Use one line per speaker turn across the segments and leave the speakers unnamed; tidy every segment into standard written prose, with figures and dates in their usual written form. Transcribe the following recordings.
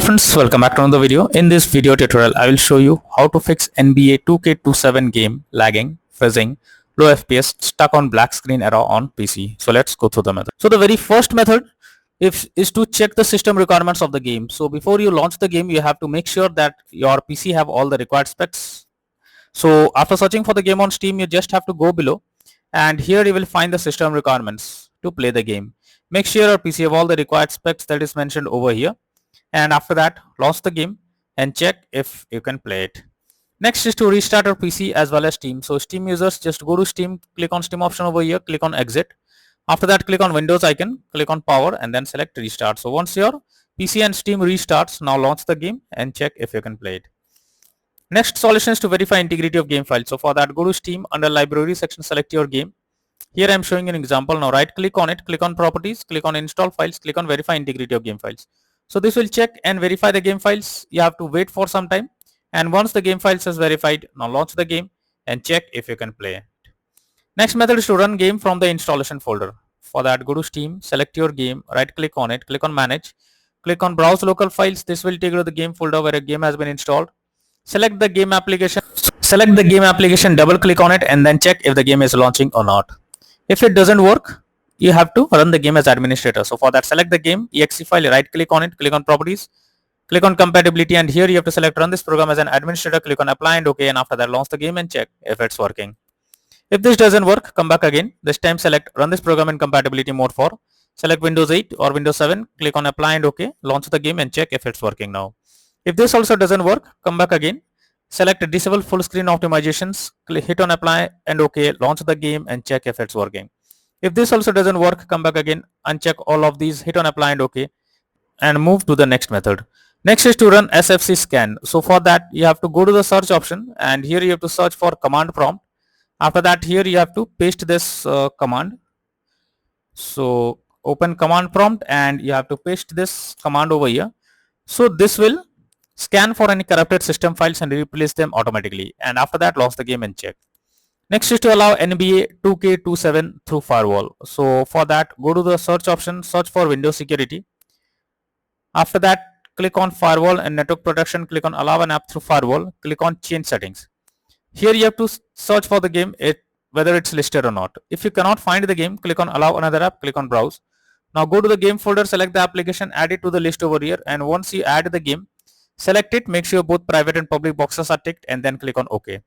Friends, welcome back to another video. In this video tutorial, I will show you how to fix NBA 2K27 game lagging, fizzing, low FPS, stuck on black screen error on PC. So let's go through the method. So the very first method is to check the system requirements of the game. So before you launch the game, you have to make sure that your PC have all the required specs. So after searching for the game on Steam, you just have to go below and here you will find the system requirements to play the game. Make sure your PC have all the required specs that is mentioned over here, and after that launch the game and check if you can play it. Next is to restart your PC as well as Steam. So Steam users, just go to Steam, click on Steam option over here, click on exit. After that, click on Windows icon, click on power and then select restart. So once your PC and Steam restarts, now launch the game and check if you can play it. Next solution is to verify integrity of game file. So for that, go to Steam, under library section, select your game. Here I am showing an example. Now right click on it, click on properties, click on install files, click on verify integrity of game files. So this will check and verify the game files. You have to wait for some time, and once the game files is verified, now launch the game and check if you can play it. Next method is to run game from the installation folder. For that, go to Steam, select your game, right click on it, click on manage, click on browse local files. This will take you to the game folder where a game has been installed. Select the game application, double click on it and then check if the game is launching or not. If it doesn't work, you have to run the game as administrator. So for that, select the game exe file, right click on it, click on properties, click on compatibility, and here you have to select run this program as an administrator, click on apply and OK, and after that launch the game and check if it's working. If this doesn't work, come back again. This time select run this program in compatibility mode 4. Select Windows 8 or Windows 7, click on apply and OK, launch the game and check if it's working now. If this also doesn't work, come back again. Select disable full screen optimizations, hit on apply and OK, launch the game and check if it's working. If this also doesn't work, come back again, uncheck all of these, hit on apply and OK, and move to the next method. Next is to run SFC scan. So for that, you have to go to the search option and here you have to search for command prompt. After that, here you have to paste this command. So open command prompt and you have to paste this command over here. So this will scan for any corrupted system files and replace them automatically, and after that launch the game and check. Next is to allow NBA 2K27 through firewall. So for that, go to the search option, search for Windows security. After that, click on firewall and network protection, click on allow an app through firewall, click on change settings. Here you have to search for the game, whether it's listed or not. If you cannot find the game, click on allow another app, click on browse. Now go to the game folder, select the application, add it to the list over here, and once you add the game, select it, make sure both private and public boxes are ticked, and then click on OK.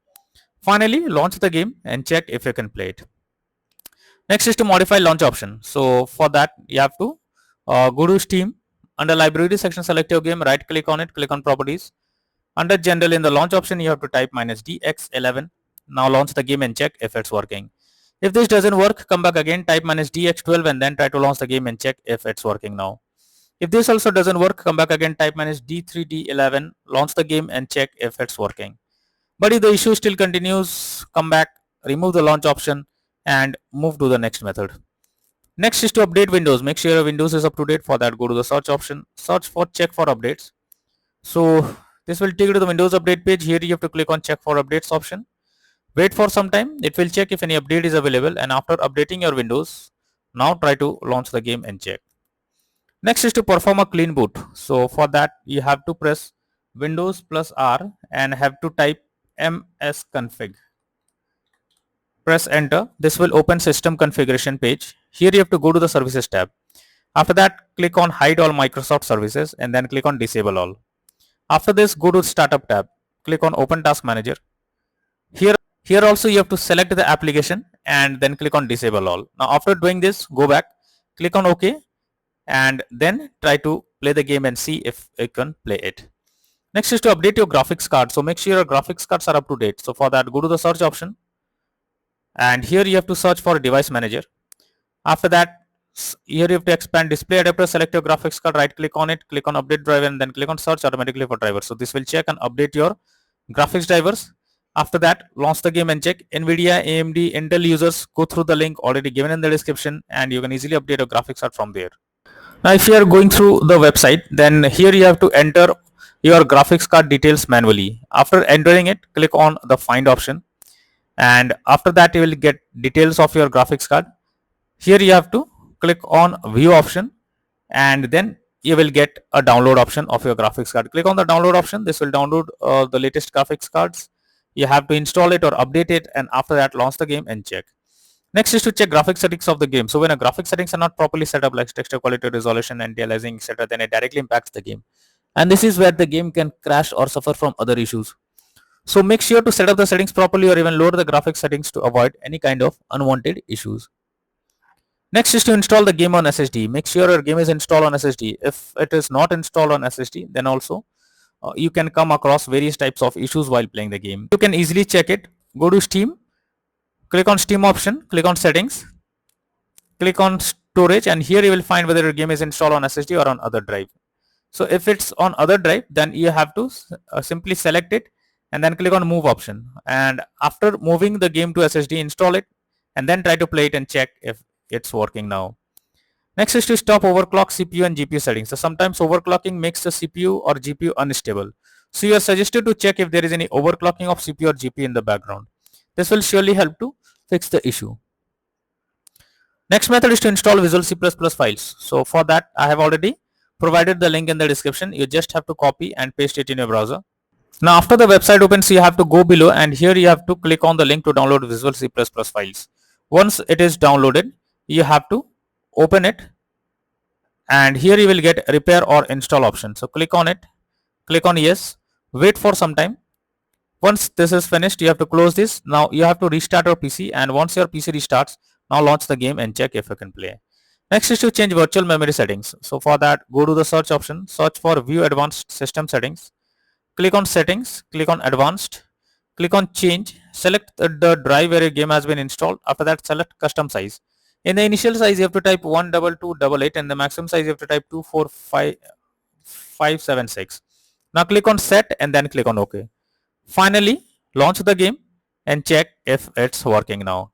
Finally, launch the game and check if you can play it. Next is to modify launch option. So for that, you have to go to Steam, under library section, select your game, right click on it, click on properties. Under general, in the launch option, you have to type -DX11. Now launch the game and check if it's working. If this doesn't work, come back again, type -DX12 and then try to launch the game and check if it's working now. If this also doesn't work, come back again, type -D3D11, launch the game and check if it's working. But if the issue still continues, come back, remove the launch option and move to the next method. Next is to update Windows. Make sure your Windows is up to date. For that, go to the search option, search for check for updates. So this will take you to the Windows update page. Here you have to click on check for updates option. Wait for some time. It will check if any update is available, and after updating your Windows, now try to launch the game and check. Next is to perform a clean boot. So for that, you have to press Windows plus R and have to type msconfig. Press enter. This will open system configuration page. Here you have to go to the services tab. After that, click on hide all Microsoft services and then click on disable all. After this, go to startup tab. Click on open task manager. Here also you have to select the application and then click on disable all. Now after doing this, go back, click on OK and then try to play the game and see if you can play it. Next is to update your graphics card. So make sure your graphics cards are up to date. So for that, go to the search option and here you have to search for device manager. After that, here you have to expand display adapter, select your graphics card, right click on it, click on update driver and then click on search automatically for drivers. So this will check and update your graphics drivers. After that, launch the game and check. NVIDIA, AMD, Intel users, go through the link already given in the description and you can easily update your graphics card from there. Now if you are going through the website, then here you have to enter your graphics card details manually. After entering it, click on the find option and after that you will get details of your graphics card. Here you have to click on view option and then you will get a download option of your graphics card. Click on the download option. This will download the latest graphics cards. You have to install it or update it, and after that launch the game and check. Next is to check graphic settings of the game. So when a graphic settings are not properly set up, like texture quality, resolution, anti-aliasing, etc., then it directly impacts the game. And this is where the game can crash or suffer from other issues. So make sure to set up the settings properly or even lower the graphic settings to avoid any kind of unwanted issues. Next is to install the game on SSD. Make sure your game is installed on SSD. If it is not installed on SSD, then also you can come across various types of issues while playing the game. You can easily check it. Go to Steam, click on Steam option, click on settings, click on storage, and here you will find whether your game is installed on SSD or on other drive. So if it's on other drive, then you have to simply select it and then click on move option, and after moving the game to SSD, install it and then try to play it and check if it's working now. Next is to stop overclock CPU and GPU settings. So sometimes overclocking makes the CPU or GPU unstable. So you are suggested to check if there is any overclocking of CPU or GPU in the background. This will surely help to fix the issue. Next method is to install Visual C++ files. So for that, I have already provided the link in the description. You just have to copy and paste it in your browser. Now after the website opens, you have to go below and here you have to click on the link to download Visual C++ files. Once it is downloaded, you have to open it, and here you will get repair or install option. So click on it, click on yes, wait for some time. Once this is finished, you have to close this. Now you have to restart your PC, and once your PC restarts, now launch the game and check if you can play. Next is to change virtual memory settings. So for that, go to the search option, search for view advanced system settings, click on settings, click on advanced, click on change, select the drive where your game has been installed. After that, select custom size. In the initial size, you have to type 12288, and the maximum size you have to type 245576. Now click on set and then click on OK. Finally, launch the game and check if it's working now.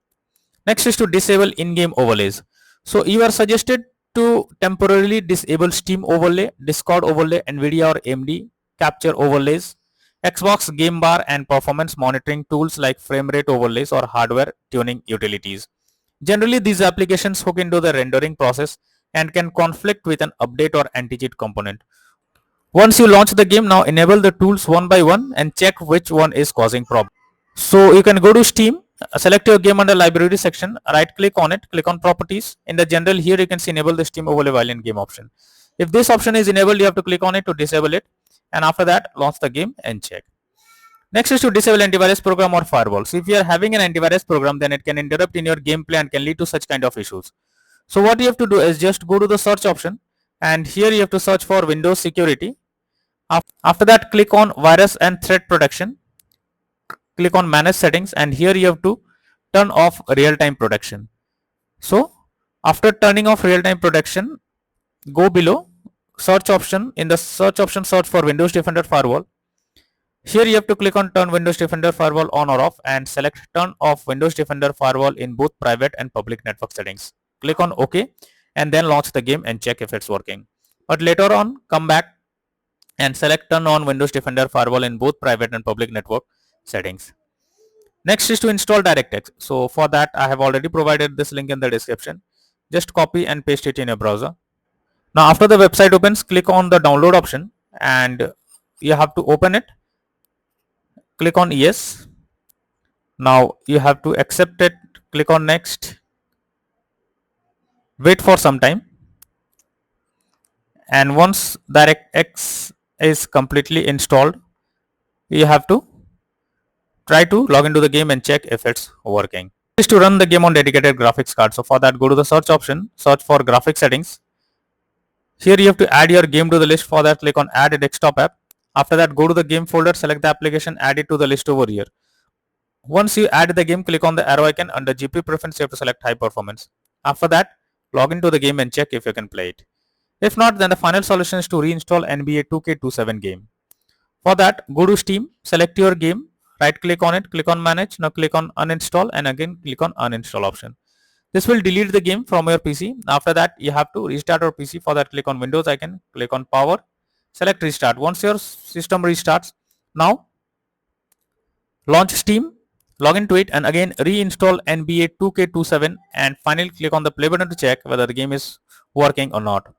Next is to disable in-game overlays. So you are suggested to temporarily disable Steam overlay, Discord overlay, NVIDIA or AMD capture overlays, Xbox game bar and performance monitoring tools like frame rate overlays or hardware tuning utilities. Generally, these applications hook into the rendering process and can conflict with an update or anti-cheat component. Once you launch the game, now enable the tools one by one and check which one is causing problem. So you can go to Steam, select your game under library section, right click on it, click on properties. In the general, here you can see enable the Steam overlay while in game option. If this option is enabled, you have to click on it to disable it, and after that launch the game and check. Next is to disable antivirus program or firewall. So if you are having an antivirus program, then it can interrupt in your gameplay and can lead to such kind of issues. So what you have to do is just go to the search option, and here you have to search for Windows security. After that, click on virus and threat protection, click on manage settings, and here you have to turn off real-time protection. So after turning off real-time protection, go below search option. In the search option, search for Windows Defender Firewall. Here you have to click on turn Windows Defender Firewall on or off and select turn off Windows Defender Firewall in both private and public network settings. Click on OK and then launch the game and check if it's working. But later on, come back and select turn on Windows Defender Firewall in both private and public network settings. Next is to install DirectX. So for that, I have already provided this link in the description. Just copy and paste it in your browser. Now after the website opens, click on the download option and you have to open it. Click on yes. Now you have to accept it. Click on next. Wait for some time. And once DirectX is completely installed, you have to try to log into the game and check if it's working. Is to run the game on dedicated graphics card. So for that, go to the search option, search for graphics settings. Here you have to add your game to the list. For that, click on add a desktop app. After that, go to the game folder, select the application, add it to the list over here. Once you add the game, click on the arrow icon. Under GPU preference, you have to select high performance. After that, log into the game and check if you can play it. If not, then the final solution is to reinstall NBA 2K27 game. For that, go to Steam, select your game, right click on it, click on manage. Now click on uninstall and again click on uninstall option. This will delete the game from your PC. After that, you have to restart your PC. For that, click on Windows icon, click on power, select restart. Once your system restarts, now launch Steam, log into it and again reinstall NBA 2K27 and finally click on the play button to check whether the game is working or not.